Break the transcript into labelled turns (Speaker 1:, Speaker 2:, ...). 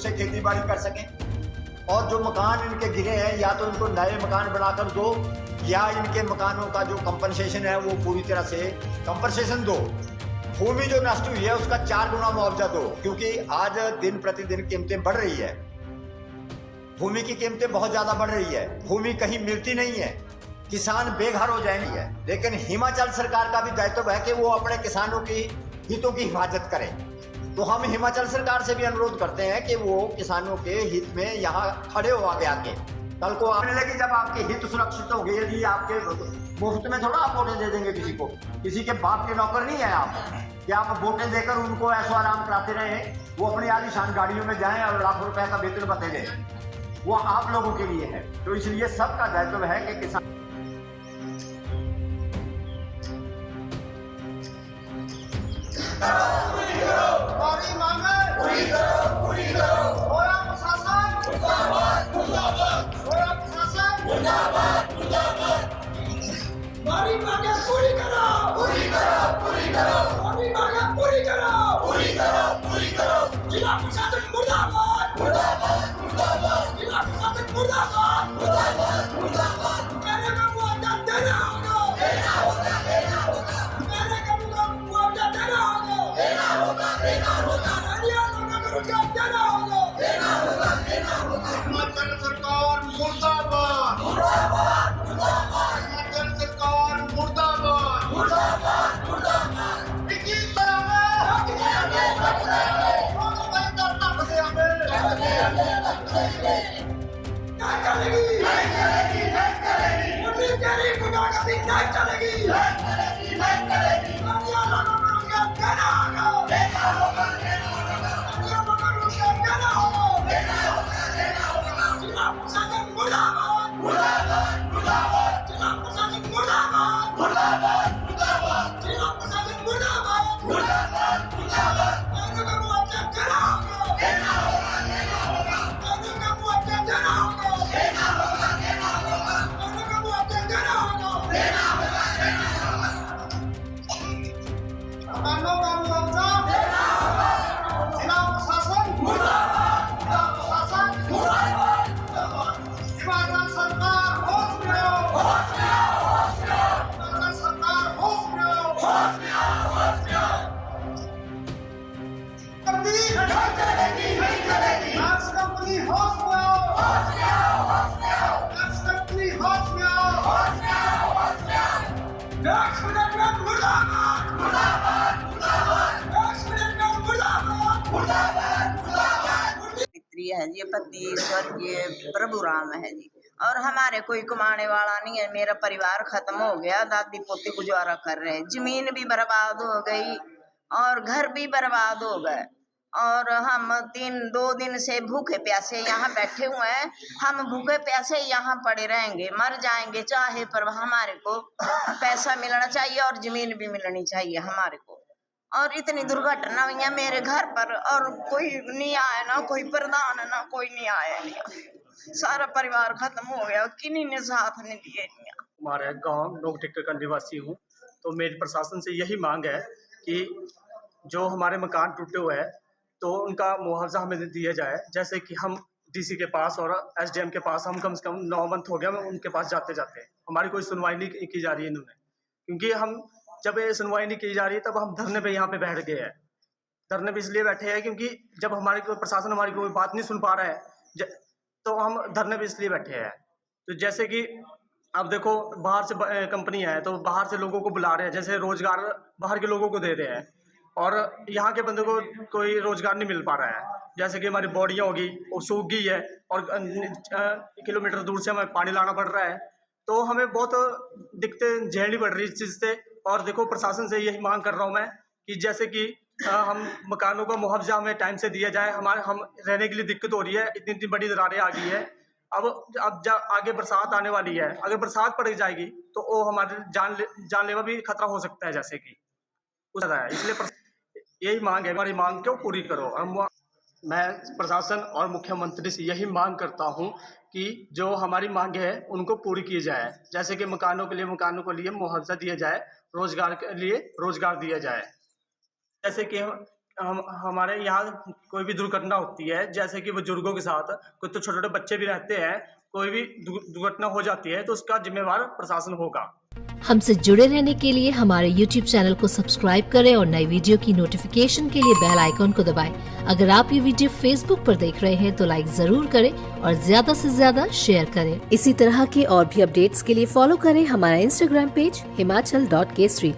Speaker 1: से खेती बाड़ी कर सकें। और जो मकान इनके गिरे हैं या तो इनको नए मकान बनाकर दो या इनके मकानों का जो कंपनसेशन है वो पूरी तरह से कंपनसेशन दो। भूमि जो नष्ट हुई है उसका 4 गुना मुआवजा दो, क्योंकि आज दिन प्रतिदिन कीमतें बढ़ रही है, भूमि की कीमतें बहुत ज्यादा बढ़ रही है, भूमि कहीं मिलती नहीं है, किसान बेघर हो जाएंगे। लेकिन हिमाचल सरकार का भी दायित्व है कि वो अपने किसानों की हितों की हिफाजत करे। तो हम हिमाचल सरकार से भी अनुरोध करते हैं कि वो किसानों के हित में यहाँ खड़े हो आगे आके। कल को आने लगी जब आपके हित सुरक्षित हो गए, यदि आपके मुफ्त में थोड़ा आप वोटें दे देंगे किसी को, किसी के बाप के नौकर नहीं है आप कि आप वोटें देकर उनको ऐसो आराम कराते रहे, वो अपनी आलीशान गाड़ियों में जाएं और लाखों रुपए का वेतन बते दें, वो आप लोगों के लिए है। तो इसलिए सबका दायित्व है कि किसान
Speaker 2: हमारी मांगे पूरी करो। होया प्रशासन मुर्दाबाद, होया प्रशासन मुर्दाबाद। हमारी मांगे पूरी करो। हमारी मांगे पूरी करो। जिला प्रशासन मुर्दाबाद। जिला प्रशासन मुर्दाबाद। मेरे को मुआवजा देना होगा। मेरे को मुआवजा देना होगा। हिमाचल सरकार मुर्दाबाद। हिमाचल सरकार मुर्दाबाद।
Speaker 3: है जी, पति स्वर्गीय प्रभु राम है जी। और हमारे कोई कमाने वाला नहीं है, मेरा परिवार खत्म हो गया, दादी पोती गुजारा कर रहे हैं, जमीन भी बर्बाद हो गई और घर भी बर्बाद हो गए। और हम 2 दिन से भूखे प्यासे यहाँ बैठे हुए हैं। हम भूखे प्यासे यहाँ पड़े रहेंगे, मर जाएंगे चाहे, पर हमारे को पैसा मिलना चाहिए और जमीन भी मिलनी चाहिए हमारे को। और इतनी दुर्घटना हुई है मेरे घर पर और कोई नहीं आया, ना कोई प्रधान ना कोई नहीं आया, नहीं सारा परिवार खत्म हो गया, किन्हीं ने साथ नहीं दिए।
Speaker 4: हमारे गांव नोक टिक्कर का निवासी हूँ, तो मेरी प्रशासन से यही मांग है कि जो हमारे मकान टूटे हुए हैं तो उनका मुआवजा हमें दिया जाए। जैसे कि हम डीसी के पास और एसडीएम के पास हम कम से कम 9 मंथ हो गया उनके पास जाते हमारी कोई सुनवाई नहीं की जा रही है इन्होंने, क्योंकि हम जब ये सुनवाई नहीं की जा रही है तब हम धरने पे यहाँ पे बैठ गए हैं। धरने पे इसलिए बैठे हैं क्योंकि जब हमारी कोई प्रशासन हमारी कोई बात नहीं सुन पा रहा है तो हम धरने पे इसलिए बैठे हैं। तो जैसे कि अब देखो बाहर से कंपनी है तो बाहर से लोगों को बुला रहे हैं, जैसे रोजगार बाहर के लोगों को दे रहे हैं और यहाँ के बंदों को कोई रोजगार नहीं मिल पा रहा है। जैसे कि हमारी बॉडियाँ होगी वो सूख गई है और किलोमीटर दूर से हमें पानी लाना पड़ रहा है, तो हमें बहुत दिक्कतें झेलनी पड़ रही है इस चीज़ से। और देखो प्रशासन से यही मांग कर रहा हूँ मैं कि जैसे कि हम मकानों का मुआवजा हमें टाइम से दिया जाए। हम रहने के लिए दिक्कत हो रही है, इतनी बड़ी दरारें आ गई है। अब जब आगे बरसात आने वाली है, अगर बरसात पड़ जाएगी तो वो हमारे जानलेवा भी खतरा हो सकता है, जैसे कि इसलिए यही मांग है, हमारी मांग क्यों पूरी करो। मैं प्रशासन और मुख्यमंत्री से यही मांग करता हूं कि जो हमारी मांग है उनको पूरी की जाए। जैसे कि मकानों के लिए मुआवजा दिया जाए, रोजगार के लिए रोजगार दिया जाए। जैसे कि हमारे यहाँ कोई भी दुर्घटना होती है, जैसे कि बुजुर्गों के साथ कुछ तो छोटे छोटे बच्चे भी रहते हैं, कोई भी दुर्घटना हो जाती है तो उसका जिम्मेवार प्रशासन होगा।
Speaker 5: हमसे जुड़े रहने के लिए हमारे YouTube चैनल को सब्सक्राइब करें और नई वीडियो की नोटिफिकेशन के लिए बेल आइकॉन को दबाएं। अगर आप ये वीडियो Facebook पर देख रहे हैं तो लाइक जरूर करें और ज्यादा से ज्यादा शेयर करें। इसी तरह के और भी अपडेट्स के लिए फॉलो करें हमारा Instagram पेज himachal.kesri।